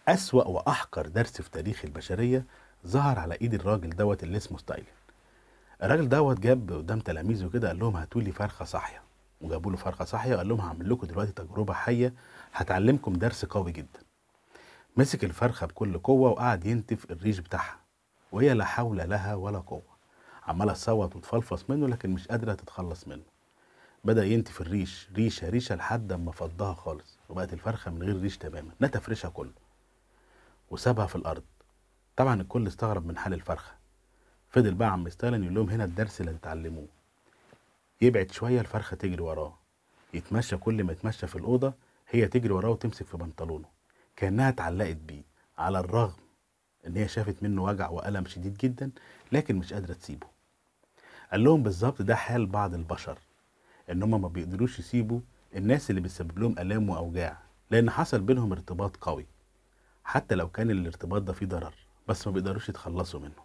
أسوأ وأحقر درس في تاريخ البشرية ظهر على إيد الراجل دوت اللي اسمه ستايلن. الراجل دوت جاب قدام تلاميذه كده قال لهم هاتوا لي فرخة صاحية، وجابوا له فرخة صاحية وقال لهم هعمل لكم دلوقتي تجربة حية هتعلمكم درس قوي جدا. مسك الفرخة بكل قوة وقعد ينتف الريش بتاعها، وهي لا حول لها ولا قوة، عمالة تصوت وتفلفص منه لكن مش قادرة تتخلص منه. بدأ ينتف الريش ريشة ريشة لحد ما فضها خالص، وبقت الفرخة من غير ريش تماما، نتف ريشها كله وسابها في الأرض. طبعا الكل استغرب من حال الفرخة. فضل بقى عم ستالين يقول لهم هنا الدرس اللي هتتعلموه. يبعد شوية الفرخة تجري وراه، يتمشى كل ما يتمشى في الأوضة هي تجري وراه وتمسك في بنطلونه كأنها اتعلقت بيه، على الرغم إن هي شافت منه وجع وألم شديد جدا لكن مش قادرة تسيبه. قال لهم بالظبط ده حال بعض البشر، إن هما ما بيقدروش يسيبوا الناس اللي بتسبب لهم آلام وأوجاع، لأن حصل بينهم ارتباط قوي، حتى لو كان الارتباط ده فيه ضرر بس ما بيقدروش يتخلصوا منه.